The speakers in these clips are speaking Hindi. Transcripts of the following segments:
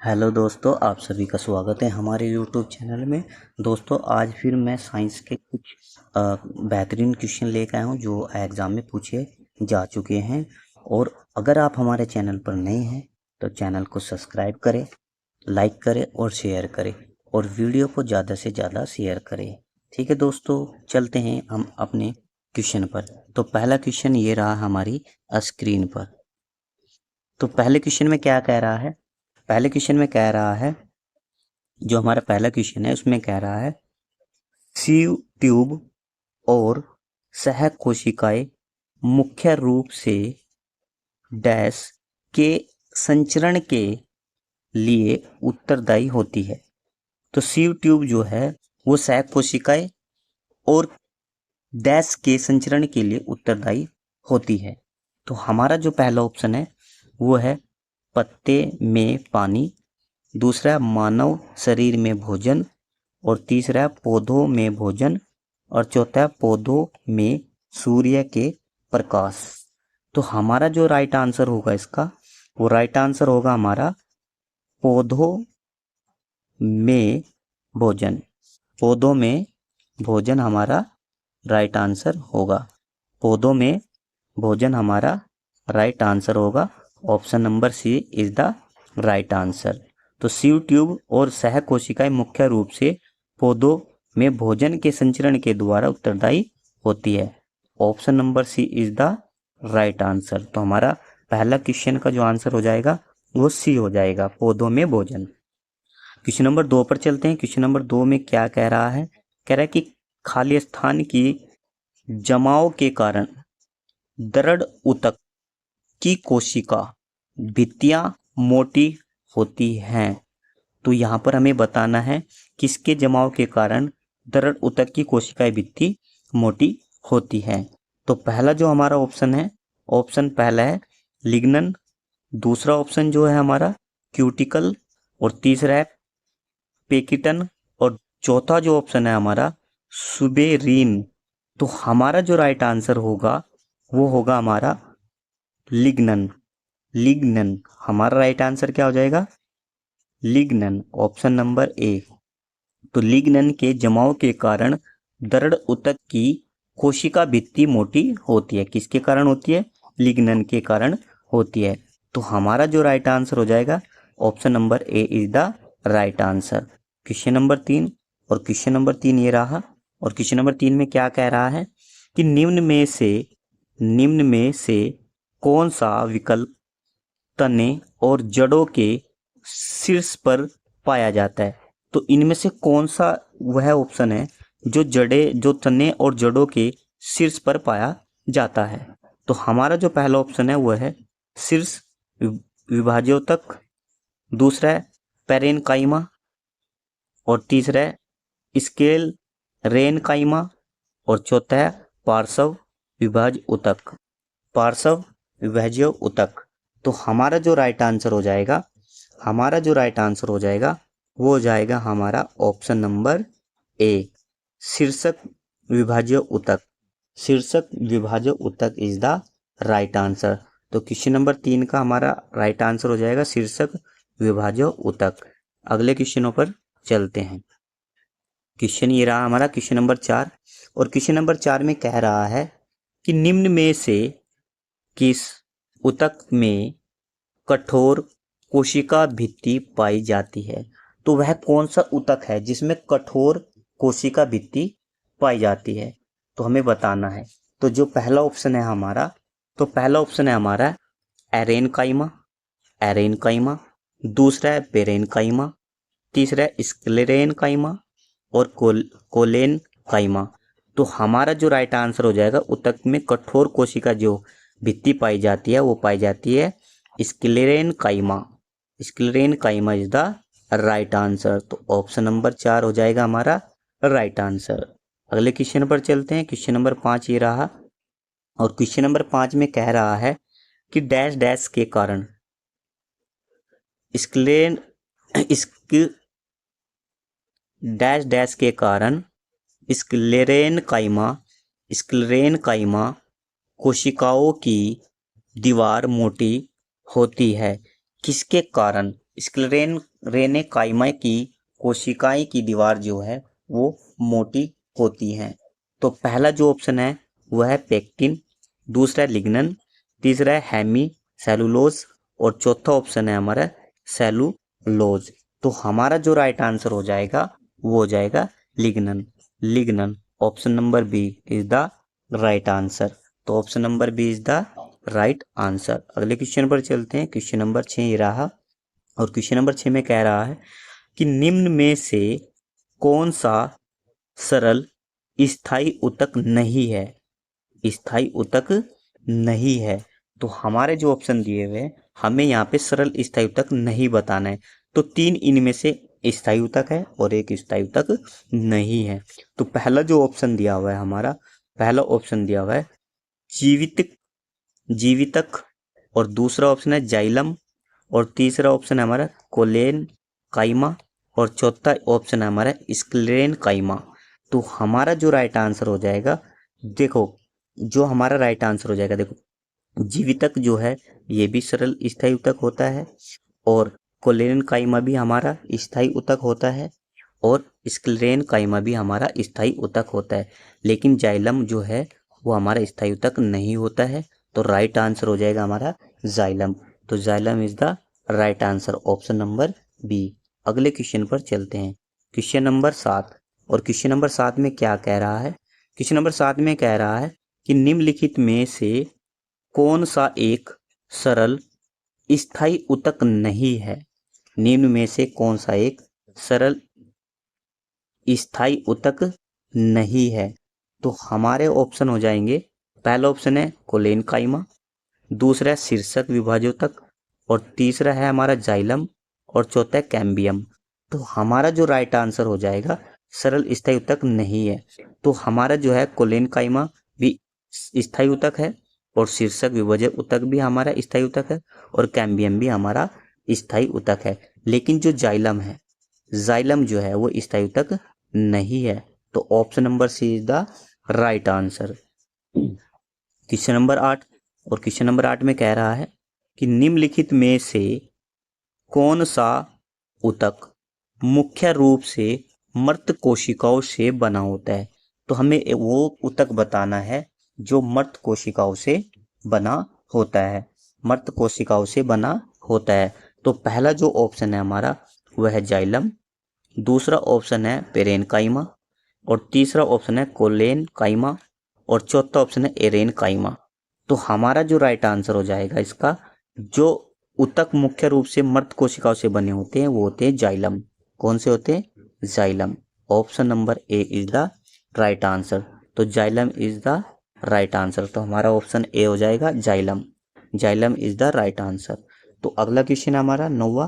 हेलो दोस्तों, आप सभी का स्वागत है हमारे यूट्यूब चैनल में। दोस्तों, आज फिर मैं साइंस के कुछ बेहतरीन क्वेश्चन लेकर आया हूँ जो एग्ज़ाम में पूछे जा चुके हैं। और अगर आप हमारे चैनल पर नए हैं तो चैनल को सब्सक्राइब करें, लाइक करें और शेयर करें, और वीडियो को ज़्यादा से ज़्यादा शेयर करें। ठीक है दोस्तों, चलते हैं हम अपने क्वेश्चन पर। तो पहला क्वेश्चन ये रहा हमारी स्क्रीन पर। तो पहले क्वेश्चन में क्या कह रहा है? पहले क्वेश्चन में कह रहा है, जो हमारा पहला क्वेश्चन है उसमें कह रहा है, सीव ट्यूब और सह कोशिकाएं मुख्य रूप से डैश के संचरण के लिए उत्तरदायी होती है। तो सीव ट्यूब जो है वो सह कोशिकाएं और डैश के संचरण के लिए उत्तरदायी होती है। तो हमारा जो पहला ऑप्शन है वो है पत्ते में पानी, दूसरा मानव शरीर में भोजन, और तीसरा पौधों में भोजन, और चौथा पौधों में सूर्य के प्रकाश। तो हमारा जो राइट आंसर होगा इसका, वो राइट आंसर होगा हमारा पौधों में भोजन। पौधों में भोजन हमारा राइट आंसर होगा। पौधों में भोजन हमारा राइट आंसर होगा। Option number C is the right answer. तो सीव ट्यूब और सह कोशिकाएं मुख्य रूप से पौधों में भोजन के संचरण के द्वारा उत्तरदायी होती है। Option number C is the right answer. तो हमारा पहला क्वेश्चन का जो आंसर हो जाएगा वो सी हो जाएगा, पौधों में भोजन। क्वेश्चन नंबर 2 पर चलते हैं। क्वेश्चन नंबर 2 में क्या कह रहा है? कह रहा है कि खाली स्थान की जमाव के कारण दृढ़ ऊतक की कोशिका भित्तियां मोटी होती हैं। तो यहाँ पर हमें बताना है किसके जमाव के कारण दृढ़ ऊतक की कोशिकाएं भित्ति मोटी होती है। तो पहला जो हमारा ऑप्शन है, ऑप्शन पहला है लिग्नन, दूसरा ऑप्शन जो है हमारा क्यूटिकल, और तीसरा है पेकिटन, और चौथा जो ऑप्शन है हमारा सुबेरीन। तो हमारा जो राइट आंसर होगा वो होगा हमारा लिग्नन। लिग्नन हमारा राइट आंसर क्या हो जाएगा? लिग्नन, ऑप्शन नंबर ए। तो लिग्नन के जमाव के कारण दृढ़ ऊतक की कोशिका भित्ति मोटी होती है। किसके कारण होती है? लिग्नन के कारण होती है। तो हमारा जो राइट आंसर हो जाएगा, option number A is the right answer. Question number 3, और क्वेश्चन नंबर 3 ये रहा। और क्वेश्चन नंबर 3 में क्या कह रहा है कि निम्न में से कौन सा विकल्प तने और जड़ों के शीर्ष पर पाया जाता है? तो इनमें से कौन सा वह ऑप्शन है जो तने और जड़ों के शीर्ष पर पाया जाता है? तो हमारा जो पहला ऑप्शन है वह है शीर्ष विभाज्योतक, दूसरा है पेरेनकाइमा, और तीसरा है स्केल रेनकाइमा, और चौथा है पार्श्व विभाज्य ऊतक। पार्श्व विभाज्य ऊतक। तो हमारा जो राइट आंसर हो जाएगा, वो हो जाएगा हमारा ऑप्शन नंबर ए, शीर्षक विभाज्य ऊतक। शीर्षक विभाज्य ऊतक इज द राइट आंसर। तो क्वेश्चन नंबर 3 का हमारा राइट आंसर हो जाएगा शीर्षक विभाज्य ऊतक। अगले क्वेश्चनों पर चलते हैं। क्वेश्चन ये रहा हमारा क्वेश्चन नंबर 4, और क्वेश्चन नंबर 4 में कह रहा है कि निम्न में से किस ऊतक में कठोर कोशिका भित्ति पाई जाती है? तो वह कौन सा ऊतक है जिसमें कठोर कोशिका भित्ति पाई जाती है? तो हमें बताना है। तो जो पहला ऑप्शन है हमारा, एरेनकाइमा, दूसरा है पेरेनकाइमा, तीसरा है स्क्लेरेनकाइमा, और कोलेनकाइमा। तो हमारा जो राइट आंसर हो जाएगा, ऊतक में कठोर कोशिका जो भित्ति पाई जाती है वो पाई जाती है sclerenchyma. Sclerenchyma is the right answer. तो ऑप्शन नंबर 4 हो जाएगा हमारा राइट आंसर। अगले क्वेश्चन पर चलते हैं। क्वेश्चन नंबर 5 ये रहा, और क्वेश्चन नंबर 5 में कह रहा है कि डैश डैश के कारण स्क्लेन डैश डैश के कारण स्क्लेरेनकाइमा कोशिकाओं की दीवार मोटी होती है। किसके कारण स्क्लेरेनकाइमा की कोशिकाएं की दीवार जो है वो मोटी होती हैं। तो पहला जो ऑप्शन है वह है पेक्टिन, दूसरा है लिग्नन, तीसरा है हेमी सेलुलोज और चौथा ऑप्शन है हमारा सेलुलोज। तो हमारा जो राइट आंसर हो जाएगा वो हो जाएगा lignin. Lignin option number B is the right answer. तो option number B is the right answer. अगले क्वेश्चन पर चलते हैं। क्वेश्चन नंबर 6 ये रहा और क्वेश्चन नंबर 6 में कह रहा है कि निम्न में से कौन सा सरल स्थायी ऊतक नहीं है। स्थायी ऊतक नहीं है। तो हमारे जो ऑप्शन दिए हुए हमें यहाँ पे सरल स्थायी ऊतक नहीं बताना है। तो 3 इनमें से स्थायी ऊतक है और एक स्थायी ऊतक नहीं है। तो पहला जो ऑप्शन दिया हुआ है हमारा, पहला ऑप्शन दिया हुआ है जीवितक और दूसरा ऑप्शन है जाइलम और तीसरा ऑप्शन है हमारा कोलेन काइमा और चौथा ऑप्शन है हमारा स्क्लेरेन काइमा। तो हमारा जो राइट आंसर हो जाएगा, देखो जो हमारा राइट आंसर हो जाएगा, देखो जीवितक जो है ये भी सरल स्थायी ऊतक होता है और कोलेन काइमा भी हमारा स्थायी ऊतक होता है और स्क्लेरेन काइमा भी हमारा स्थायी ऊतक होता है। लेकिन जाइलम जो है वो हमारा स्थायी ऊतक नहीं होता है। तो राइट आंसर हो जाएगा हमारा जाइलम। तो xylem is the right answer, option number B. अगले क्वेश्चन पर चलते हैं। क्वेश्चन नंबर 7 और क्वेश्चन नंबर 7 में क्या कह रहा है। क्वेश्चन नंबर 7 में कह रहा है कि निम्नलिखित में से कौन सा एक सरल स्थायी ऊतक नहीं है। निम्न में से कौन सा एक सरल स्थायी ऊतक नहीं है। तो हमारे ऑप्शन हो जाएंगे, पहला ऑप्शन है कोलेन काइमा, दूसरा है शीर्षक विभाजोतक और तीसरा है हमारा जाइलम और चौथा है कैम्बियम। तो हमारा जो राइट आंसर हो जाएगा सरल स्थायी ऊतक नहीं है। तो हमारा जो है कोलेन काइमा भी स्थायी ऊतक है और शीर्षक विभाजक ऊतक भी हमारा स्थायी ऊतक है और कैम्बियम भी हमारा स्थायी ऊतक है। लेकिन जो जाइलम है, जाइलम जो है वो स्थायी ऊतक नहीं है। तो option number C is the right answer. Question number 8 और क्वेश्चन नंबर 8 में कह रहा है कि निम्नलिखित में से कौन सा ऊतक मुख्य रूप से मृत कोशिकाओं से बना होता है। तो हमें वो ऊतक बताना है जो मृत कोशिकाओं से बना होता है, मृत कोशिकाओं से बना होता है। तो पहला जो ऑप्शन है हमारा वह है जाइलम, दूसरा ऑप्शन है पेरेनकाइमा और तीसरा ऑप्शन है कोलेन काइमा और चौथा ऑप्शन है एरेन काइमा। तो हमारा जो राइट आंसर हो जाएगा इसका, जो ऊतक मुख्य रूप से मृत कोशिकाओं से बने होते हैं वो होते हैं जाइलम। कौन से होते हैं? Xylem. Option number A is the right answer. तो xylem is the right answer. तो हमारा ऑप्शन ए हो जाएगा xylem. Xylem is the right answer. तो अगला क्वेश्चन है हमारा 9वां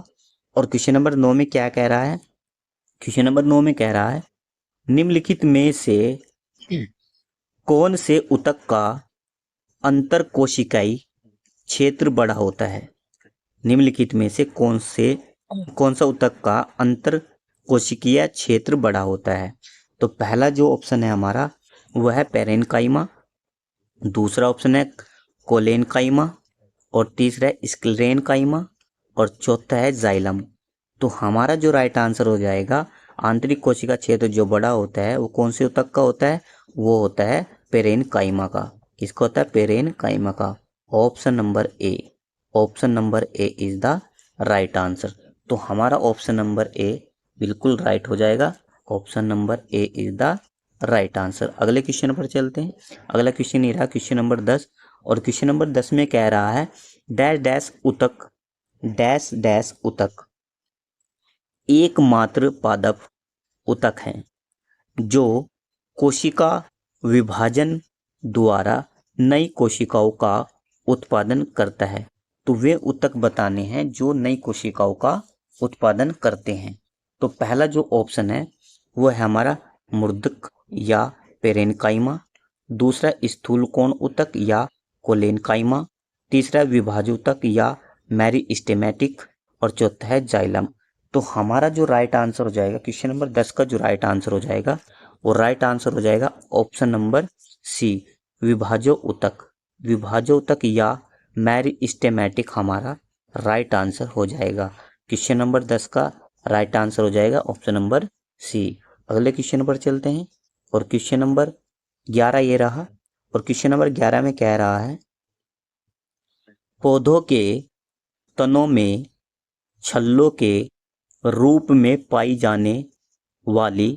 और क्वेश्चन नंबर 9 में क्या कह रहा है। क्वेश्चन नंबर 9 में कह रहा है निम्नलिखित में से कौन से ऊतक का अंतर कोशिकाई क्षेत्र बड़ा होता है। निम्नलिखित में से कौन सा ऊतक का अंतर कोशिकीय क्षेत्र बड़ा होता है। तो पहला जो ऑप्शन है हमारा वह है पेरेनकाइमा, दूसरा ऑप्शन है कोलेनकाइमा और तीसरा है स्क्लेरेनकाइमा और चौथा है जाइलम। तो हमारा जो राइट आंसर हो जाएगा, आंतरिक कोशिका क्षेत्र जो बड़ा होता है वो कौन से ऊतक का होता है, वो होता है पेरेनकाइमा का। किसका होता है? पेरेनकाइमा का। Option number A, option number A is the right answer. तो हमारा ऑप्शन नंबर ए बिल्कुल राइट हो जाएगा। Option number A is the right answer. अगले क्वेश्चन पर चलते हैं। अगला क्वेश्चन ये रहा क्वेश्चन नंबर 10 और क्वेश्चन नंबर 10 में कह रहा है डैश डैश ऊतक, डैश डैश ऊतक एकमात्र पादप ऊतक है जो कोशिका विभाजन द्वारा नई कोशिकाओं का उत्पादन करता है। तो वे ऊतक बताने हैं जो नई कोशिकाओं का उत्पादन करते हैं। तो पहला जो ऑप्शन है वो है हमारा मूर्धक या पेरेनकाइमा, दूसरा स्थूलकोण ऊतक या कोलेनकाइमा, तीसरा विभाजूतक या मेरिस्टेमेटिक और चौथा है जाइलम। तो हमारा जो राइट आंसर हो जाएगा क्वेश्चन नंबर 10 का जो राइट आंसर हो जाएगा वो राइट आंसर हो जाएगा ऑप्शन नंबर सी, विभाजो ऊतक। विभाजो ऊतक या मेरिस्टेमेटिक हमारा राइट आंसर हो जाएगा। क्वेश्चन नंबर 10 का राइट आंसर हो जाएगा ऑप्शन नंबर सी। अगले क्वेश्चन पर चलते हैं और क्वेश्चन नंबर 11 ये रहा। और क्वेश्चन नंबर 11 में कह रहा है पौधों के तनों में छल्लों के रूप में पाई जाने वाली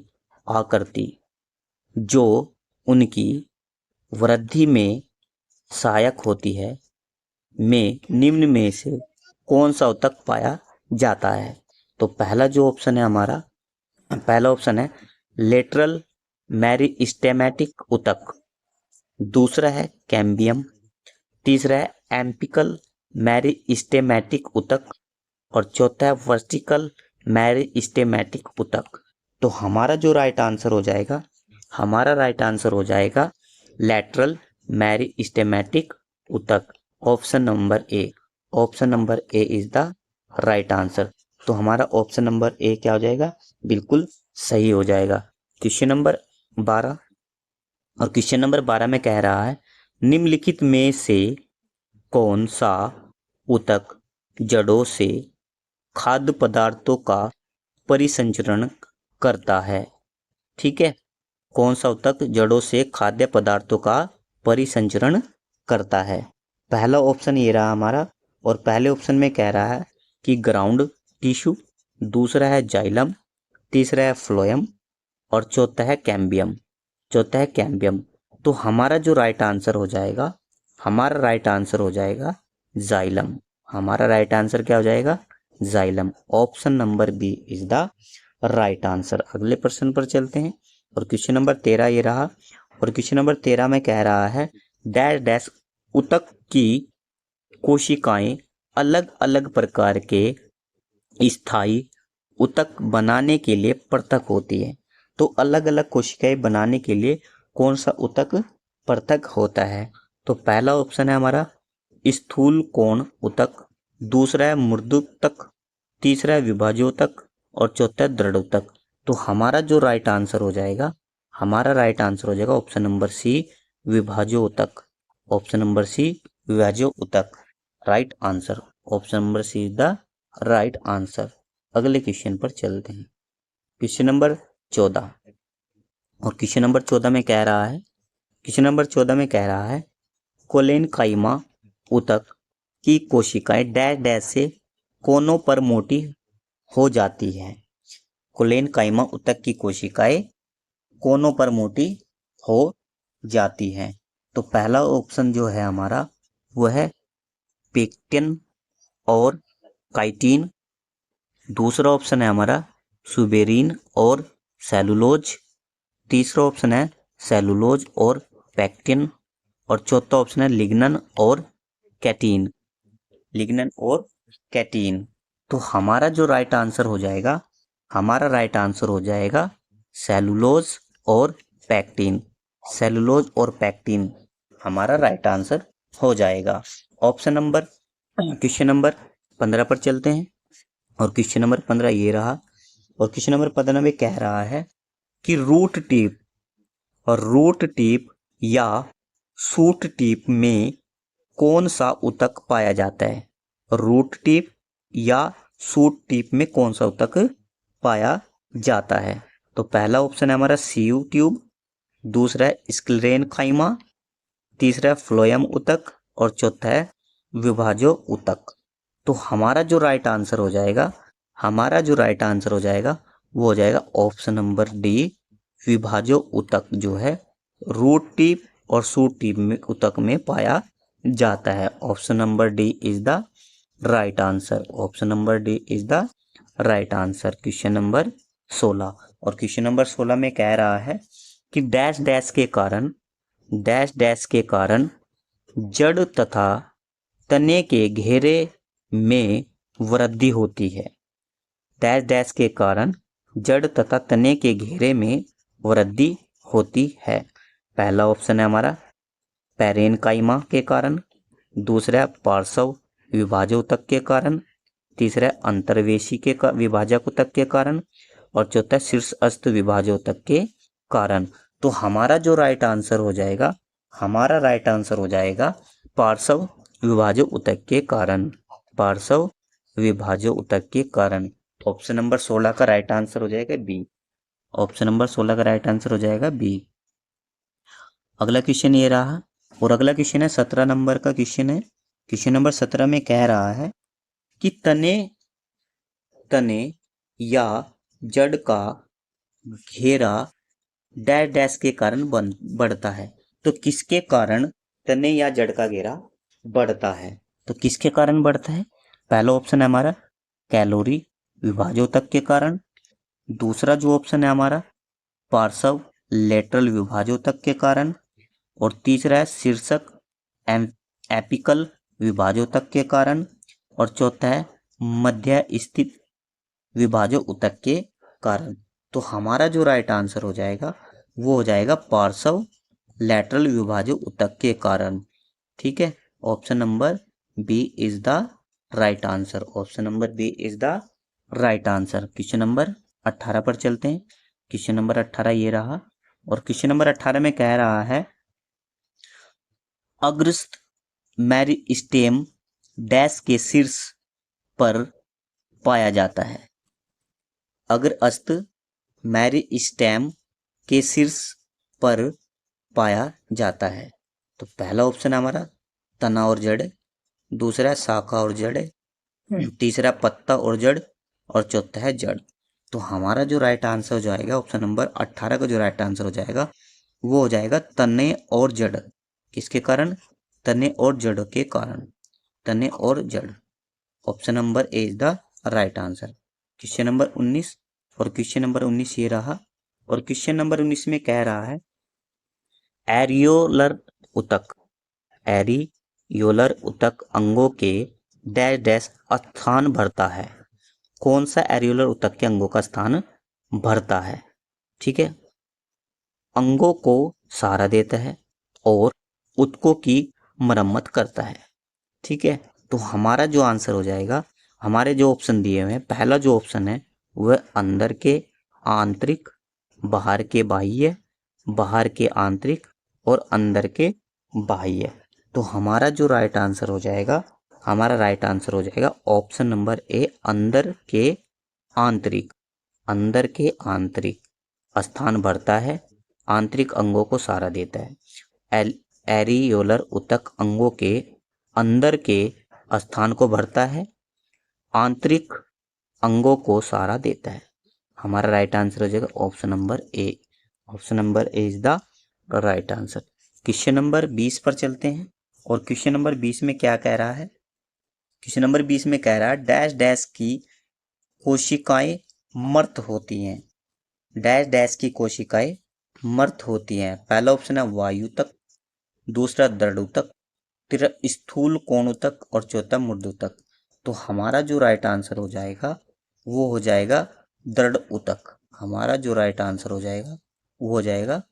आकृति जो उनकी वृद्धि में सहायक होती है में निम्न में से कौन सा ऊतक पाया जाता है। तो पहला जो ऑप्शन है हमारा, पहला ऑप्शन है लेटरल मेरिस्टेमेटिक ऊतक, दूसरा है कैम्बियम, तीसरा है एम्पिकल मेरिस्टेमेटिक ऊतक और चौथा है वर्टिकल मेरिस्टेमेटिक ऊतक। तो हमारा जो राइट आंसर हो जाएगा, हमारा राइट आंसर हो जाएगा लेटरल मेरिस्टेमेटिक ऊतक, option number A. Option number A is the right answer. तो हमारा ऑप्शन नंबर ए क्या हो जाएगा, बिल्कुल सही हो जाएगा। क्वेश्चन नंबर 12 और क्वेश्चन नंबर 12 में कह रहा है निम्नलिखित में से कौन सा ऊतक जड़ों से खाद्य पदार्थों का परिसंचरण करता है। ठीक है, कौन सा ऊतक जड़ों से खाद्य पदार्थों का परिसंचरण करता है। पहला ऑप्शन ये रहा हमारा और पहले ऑप्शन में कह रहा है कि ग्राउंड टिश्यू, दूसरा है जाइलम, तीसरा है फ्लोएम और चौथा है कैम्बियम, चौथा है कैम्बियम। तो हमारा जो राइट आंसर हो जाएगा, हमारा राइट आंसर हो जाएगा जाइलम। हमारा राइट आंसर क्या हो जाएगा, xylem. Option number B is the right answer. अगले प्रश्न पर चलते हैं और क्वेश्चन नंबर 13 ये रहा और क्वेश्चन नंबर 13 में कह रहा है डैश डैश ऊतक की कोशिकाएं अलग अलग प्रकार के स्थायी ऊतक बनाने के लिए पृथक होती है। तो अलग अलग कोशिकाएं बनाने के लिए कौन सा ऊतक पृथक होता है। तो पहला ऑप्शन है हमारा स्थूल कोण ऊतक, दूसरा है मृदुतक, तीसरा है विभाज्योतक और चौथा है दृढ़ ऊतक। तो हमारा जो राइट आंसर हो जाएगा, हमारा राइट आंसर हो जाएगा ऑप्शन नंबर सी विभाज्योतक। ऑप्शन नंबर सी विभाज्योतक right answer. Option number C is the right answer. अगले क्वेश्चन पर चलते हैं, क्वेश्चन नंबर 14 और क्वेश्चन नंबर 14 में कह रहा है, क्वेश्चन नंबर 14 में कह रहा है कोलेनकाइमा ऊतक की कोशिकाएं डैश डैश से कोनों पर मोटी हो जाती है। कोलेनकाइमा ऊतक की कोशिकाएं कोनों पर मोटी हो जाती हैं। तो पहला ऑप्शन जो है हमारा वो है पेक्टिन और काइटिन, दूसरा ऑप्शन है हमारा सुबेरिन और सेलुलोज, तीसरा ऑप्शन है सेलुलोज और पेक्टिन और चौथा ऑप्शन है लिग्नन और कैटीन, लिग्नन और कैटीन। तो हमारा जो राइट आंसर हो जाएगा, हमारा राइट आंसर हो जाएगा सेलुलोज और पेक्टिन, सेलुलोज और पेक्टिन हमारा राइट आंसर हो जाएगा। ऑप्शन नंबर क्वेश्चन नंबर 15 पर चलते हैं और क्वेश्चन नंबर 15 ये रहा और क्वेश्चन नंबर 15 में कह रहा है कि रूट टिप और रूट टिप या शूट टिप में कौन सा ऊतक पाया जाता है। रूट टिप या शूट टिप में कौन सा ऊतक पाया जाता है। तो पहला ऑप्शन है हमारा सीयू ट्यूब, दूसरा है स्क्लेरेनकाइमा, तीसरा है फ्लोएम ऊतक और चौथा है विभाज्य ऊतक। तो हमारा जो राइट आंसर हो जाएगा, हमारा जो राइट आंसर हो जाएगा वो हो जाएगा ऑप्शन नंबर डी विभाज्य ऊतक, जो है रूट टिप और शूट टिप में ऊतक में पाया जाता है। Option number D is the right answer. Option number D is the right answer. Question number 16 और क्वेश्चन नंबर 16 में कह रहा है कि डैश डैश के कारण, डैश डैश के कारण जड़ तथा तने के घेरे में वृद्धि होती है। डैश डैश के कारण जड़ तथा तने के घेरे में वृद्धि होती है। पहला ऑप्शन है हमारा पैरेनकाइमा के कारण, दूसरा है पार्श्व विभाजक ऊतक के कारण, तीसरा है अंतर्वेशी के विभाजक ऊतक के कारण और चौथा शीर्षस्थ विभाजक ऊतक के कारण। तो हमारा जो राइट आंसर हो जाएगा, हमारा राइट आंसर हो जाएगा पार्श्व विभाजक ऊतक के कारण, पार्श्व विभाज्य ऊतक के कारण। ऑप्शन नंबर 16 का राइट आंसर हो जाएगा बी। ऑप्शन नंबर 16 का राइट आंसर हो जाएगा बी। अगला क्वेश्चन ये रहा, और अगला क्वेश्चन है 17 नंबर का क्वेश्चन है। क्वेश्चन नंबर 17 में कह रहा है कि तने या जड़ का घेरा डैश डैश के कारण बढ़ता है। तो किसके कारण तने या जड़ का घेरा बढ़ता है? तो किसके कारण बढ़ता है? पहला ऑप्शन है हमारा कैलोरी विभाजोतक के कारण। दूसरा जो ऑप्शन है हमारा पार्श्व लेटरल विभाजोतक के कारण। और तीसरा है शीर्षक एपिकल विभाजोतक के कारण। और चौथा है मध्य स्थित विभाजो ऊतक के कारण। तो हमारा जो राइट आंसर हो जाएगा वो हो जाएगा पार्श्व लैटरल विभाजो ऊतक के कारण। ठीक है, option number B is the right answer. Option number B is the right answer. Question number 18 पर चलते हैं। क्वेश्चन नंबर 18 ये रहा, और क्वेश्चन नंबर 18 में कह रहा है अग्रस्थ मेरिस्टेम डैश के शीर्ष पर पाया जाता है। अग्रस्थ मेरिस्टेम के शीर्ष पर पाया जाता है। तो पहला ऑप्शन हमारा तना और जड़, दूसरा शाखा और जड़, तीसरा पत्ता और जड़, और चौथा है जड़। तो हमारा जो राइट आंसर हो जाएगा ऑप्शन नंबर 18 का जो राइट आंसर हो जाएगा वो हो जाएगा तने और जड़। किसके कारण? तने और जड़ के कारण। तने और जड़। Option number A is the right answer. Question number 19, और क्वेश्चन नंबर 19 ये रहा, और क्वेश्चन नंबर 19 में कह रहा है एरियोलर ऊतक, एरियोलर ऊतक अंगों के डैश डैश स्थान भरता है। कौन सा एरियोलर ऊतक के अंगों का स्थान भरता है? ठीक है, अंगों को सहारा देता है और ऊतकों की मरम्मत करता है। ठीक है, तो हमारा जो आंसर हो जाएगा, हमारे जो ऑप्शन दिए हुए हैं, पहला जो ऑप्शन है वह अंदर के आंतरिक, बाहर के बाह्य, बाहर के आंतरिक और अंदर के बाह्य। तो हमारा जो राइट आंसर हो जाएगा, हमारा राइट आंसर हो जाएगा ऑप्शन नंबर ए अंदर के आंतरिक। अंदर के आंतरिक स्थान भरता है, आंतरिक अंगों को सहारा देता है। एरियोलर ऊतक अंगों के अंदर के स्थान को भरता है, आंतरिक अंगों को सहारा देता है। हमारा राइट आंसर हो जाएगा option number A. Option number A is the right answer. Question number 20 पर चलते हैं, और क्वेश्चन नंबर 20 में क्या कह रहा है? क्वेश्चन नंबर 20 में कह रहा है डैश डैश की कोशिकाएं मर्त होती हैं। डैश डैश की कोशिकाएं मर्त होती हैं। पहला ऑप्शन है वायु तक, दूसरा दृढ़ ऊतक, तीसरा स्थूल कोण ऊतक, और चौथा मूर्ध ऊतक। तो हमारा जो राइट आंसर हो जाएगा वो हो जाएगा दृढ़ ऊतक। हमारा जो राइट आंसर हो जाएगा वो हो जाएगा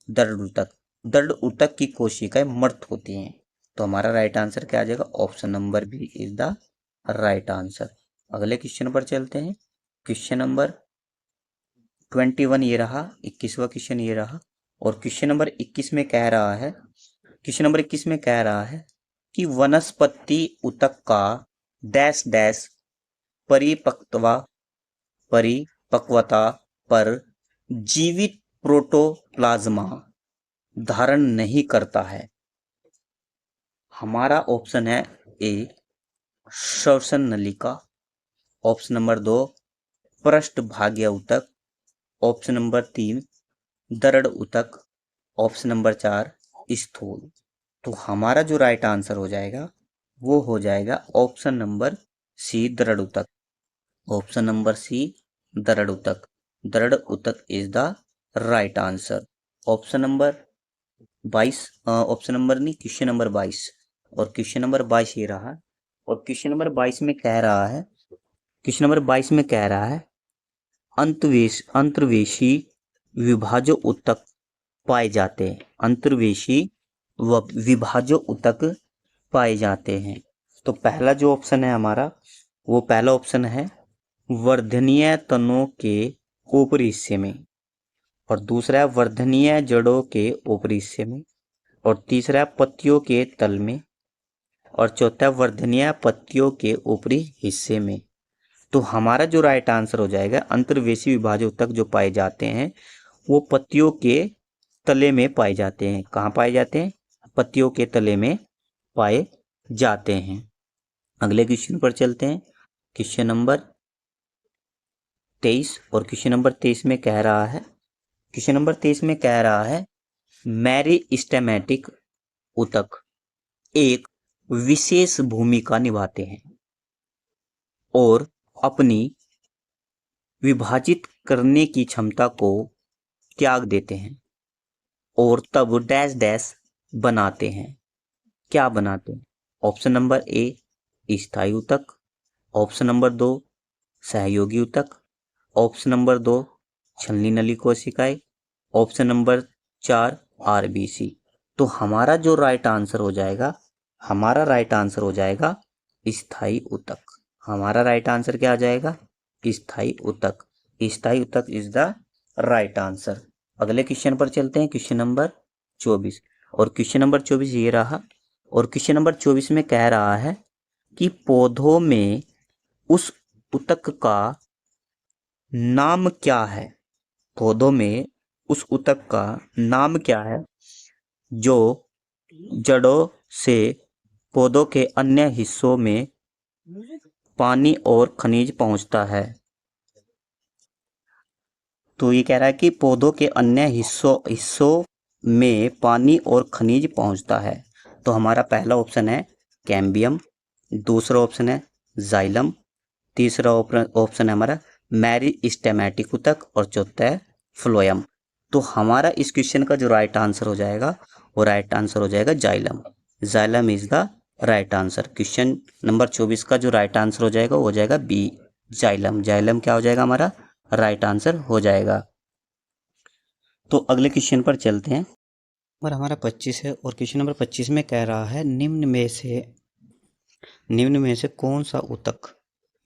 दृढ़ ऊतक। दृढ़ ऊतक की कोशिकाएं मर्त होती हैं। तो हमारा राइट आंसर क्या आ जाएगा? Option number B is the right answer. अगले क्वेश्चन पर चलते हैं। क्वेश्चन नंबर 21 ये रहा, 21वां क्वेश्चन ये रहा, और क्वेश्चन नंबर 21 में कह रहा है, क्वेश्चन नंबर 21 में कह रहा है कि वनस्पति ऊतक का डैश डैश परिपक्वता पर जीवित प्रोटोप्लाज्मा धारण नहीं करता है। हमारा ऑप्शन है ए श्वसन नलिका, ऑप्शन नंबर 2 पृष्ठभाग्य ऊतक, ऑप्शन नंबर 3 दृढ़ ऊतक, ऑप्शन नंबर 4 स्थूल। तो हमारा जो राइट आंसर हो जाएगा वो हो जाएगा ऑप्शन नंबर सी दृढ़ ऊतक। ऑप्शन नंबर सी दृढ़ ऊतक। दृढ़ ऊतक is the right answer. Option number 22, option number नहीं, क्वेश्चन नंबर 22, और क्वेश्चन नंबर 22 ये रहा, और क्वेश्चन नंबर 22 में कह रहा है, क्वेश्चन नंबर 22 में कह रहा है अंतर्वेशी विभाज्य ऊतक पाए जाते हैं। अंतर्वेशी व विभाज्य ऊतक पाए जाते हैं। तो पहला जो ऑप्शन है हमारा वो पहला ऑप्शन है वर्धनीय तनों के ऊपरी हिस्से में, और दूसरा है वर्धनीय जड़ों के ऊपरी हिस्से में, और तीसरा है पत्तियों के तल में, और चौथा वर्धनीय पत्तियों के ऊपरी हिस्से में। तो हमारा जो राइट आंसर हो जाएगा, अंतर्वेशी विभाज्य ऊतक जो पाए जाते हैं वो पत्तियों के तले में पाए जाते हैं। कहाँ पाए जाते हैं? पत्तियों के तले में पाए जाते हैं। अगले क्वेश्चन पर चलते हैं, क्वेश्चन नंबर 23। और क्वेश्चन नंबर 23 में कह रहा है, मेरिस्टेमेटिक ऊतक एक विशेष भूमिका निभाते हैं और अपनी विभाजित करने की क्षमता को त्याग देते हैं और तब डैश डैश बनाते हैं। क्या बनाते हैं? ऑप्शन नंबर ए स्थायी ऊतक, ऑप्शन नंबर 2 सहयोगी ऊतक, ऑप्शन नंबर 2 छलनी नली कोशिकाएं, ऑप्शन नंबर 4 आरबीसी। तो हमारा जो राइट आंसर हो जाएगा, स्थायी ऊतक। हमारा राइट आंसर क्या आ जाएगा? स्थायी ऊतक। स्थायी ऊतक इज द राइट आंसर। अगले क्वेश्चन पर चलते हैं, क्वेश्चन नंबर 24। और क्वेश्चन नंबर 24 ये रहा। और क्वेश्चन नंबर 24 में कह रहा है कि पौधों में उस ऊतक का नाम क्या है? पौधों में उस ऊतक का नाम क्या है जो जड़ों से पौधों के अन्य हिस्सों में पानी और खनिज पहुंचता है? तो ये कह रहा है कि पौधों के अन्य हिस्सों में पानी और खनिज पहुंचता है। तो हमारा पहला ऑप्शन है कैम्बियम, दूसरा ऑप्शन है जाइलम, तीसरा ऑप्शन है हमारा मेरिस्टेमेटिक ऊतक और चौथा है फ्लोएम। तो हमारा इस क्वेश्चन का जो राइट आंसर हो जाएगा वो राइट आंसर हो जाएगा xylem. Xylem is the right answer. Question number 24 का जो राइट आंसर हो जाएगा वो हो जाएगा बी जाइलम। जाइलम क्या हो जाएगा? हमारा राइट आंसर हो जाएगा। तो अगले क्वेश्चन पर चलते हैं। नंबर हमारा 25 है और क्वेश्चन नंबर 25 में कह रहा है निम्न में से कौन सा ऊतक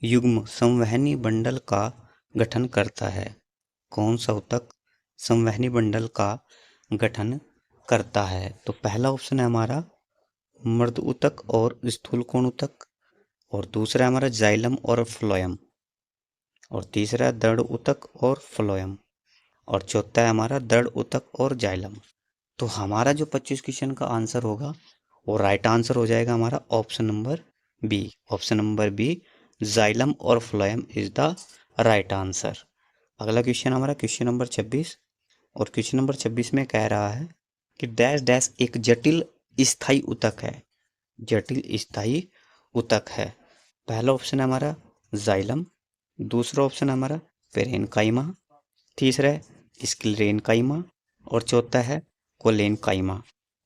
युग्म संवहनी बंडल का गठन करता है? कौन सा ऊतक संवहनी बंडल का गठन करता है? तो पहला ऑप्शन है हमारा मर्द ऊतक और स्थूलकोण ऊतक, और दूसरा है हमारा जाइलम और फ्लोएम, और तीसरा है दृढ़ ऊतक और फ्लोएम, और चौथा है हमारा दृढ़ ऊतक और जाइलम। तो हमारा जो 25 क्वेश्चन का आंसर होगा वो राइट आंसर हो जाएगा हमारा option number B. Option number B xylem और phloem is the right answer. अगला क्वेश्चन हमारा क्वेश्चन नंबर 26। और क्वेश्चन नंबर 26 में कह रहा है कि डैश डैश एक जटिल स्थायी ऊतक है। जटिल स्थायी ऊतक है। पहला ऑप्शन है हमारा जाइलम, दूसरा ऑप्शन है हमारा पेरेनकाइमा, तीसरा है स्क्लेरेनकाइमा और चौथा है कोलेनकाइमा।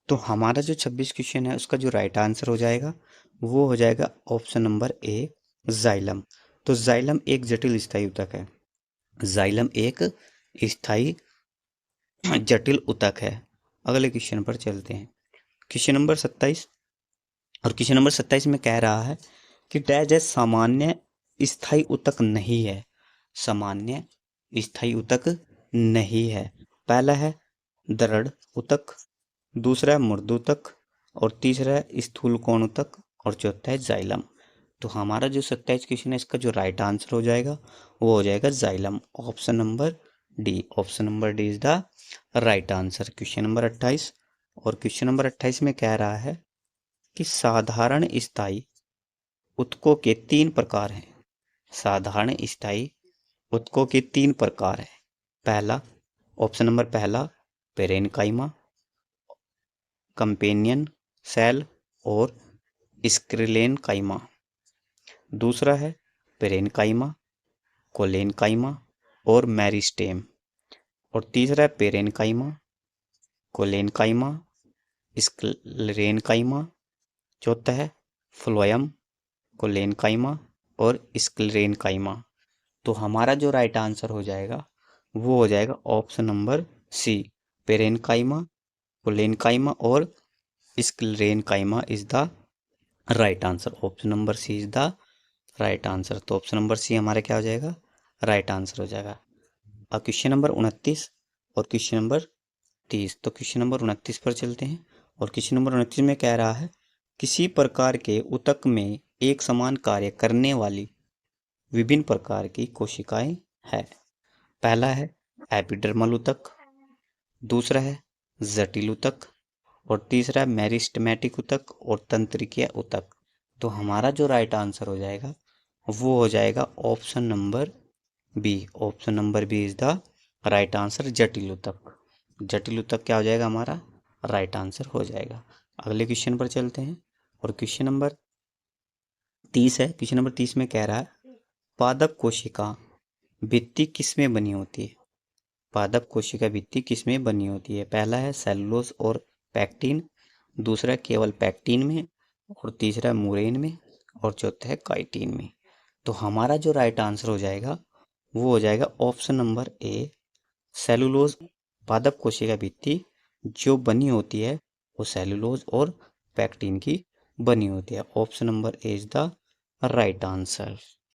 तो हमारा जो 26 क्वेश्चन है उसका जो राइट आंसर हो जाएगा वो हो जाएगा ऑप्शन नंबर ए जाइलम। तो जाइलम एक जटिल स्थायी ऊतक है। जाइलम एक स्थायी जटिल ऊतक है। अगले क्वेश्चन पर चलते हैं, क्वेश्चन नंबर 27। और क्वेश्चन नंबर 27 में कह रहा है कि डैश डैश सामान्य स्थायी ऊतक नहीं है। सामान्य स्थायी ऊतक नहीं है। पहला है दृढ़ ऊतक, दूसरा है मृदु ऊतक, और तीसरा है स्थूलकोण ऊतक, और चौथा है जाइलम। तो हमारा जो 27 क्वेश्चन है इसका जो राइट आंसर हो जाएगा वो हो जाएगा xylem. Option number D. Option number D is the right answer. Question number 28। और क्वेश्चन नंबर 28 में कह रहा है कि साधारण स्थायी ऊतकों के 3 प्रकार हैं। साधारण स्थायी ऊतकों के 3 प्रकार हैं। पहला ऑप्शन नंबर पहला पेरेनकाइमा, कंपेनियन सेल और स्क्लेरेनकाइमा। दूसरा है पेरेनकाइमा, कोलेनकाइमा और मेरिस्टेम, और तीसरा है पेरेनकाइमा, कोलेनकाइमा, स्क्लेरेनकाइमा, चौथा है फ्लोएम, कोलेनकाइमा और स्क्लेरेनकाइमा। तो हमारा जो राइट आंसर हो जाएगा वो हो जाएगा option number C parenchyma, collenchyma और sclerenchyma is the right answer. Option number C is the right answer. तो ऑप्शन नंबर सी हमारा क्या हो जाएगा? राइट आंसर हो जाएगा। अब क्वेश्चन नंबर 29 और क्वेश्चन नंबर 30। तो क्वेश्चन नंबर 29 पर चलते हैं। और क्वेश्चन नंबर 29 में कह रहा है किसी प्रकार के ऊतक में एक समान कार्य करने वाली विभिन्न प्रकार की कोशिकाएं है। पहला है एपिडर्मल ऊतक, दूसरा है जटिल ऊतक और तीसरा है मेरिस्टेमेटिक ऊतक और तंत्रिकीय ऊतक। तो हमारा जो राइट आंसर हो जाएगा वो हो जाएगा option number B. Option number B is the right answer, जटिल ऊतक। जटिल ऊतक क्या हो जाएगा, हमारा राइट आंसर हो जाएगा। अगले क्वेश्चन पर चलते हैं और क्वेश्चन नंबर 30 है। क्वेश्चन नंबर 30 में कह रहा है पादप कोशिका भित्ति किस में बनी होती है। पादप कोशिका भित्ति किस में बनी होती है। पहला है सेलुलोज और पैक्टिन, दूसरा है केवल पैक्टिन में और तीसरा है मुरेन में और चौथा है काइटिन में। तो हमारा जो राइट आंसर हो जाएगा वो हो जाएगा ऑप्शन नंबर ए, सेलुलोज। पादप कोशिका भित्ति जो बनी होती है वो सेलुलोज और पैक्टिन की बनी होती है। Option number A is the right answer.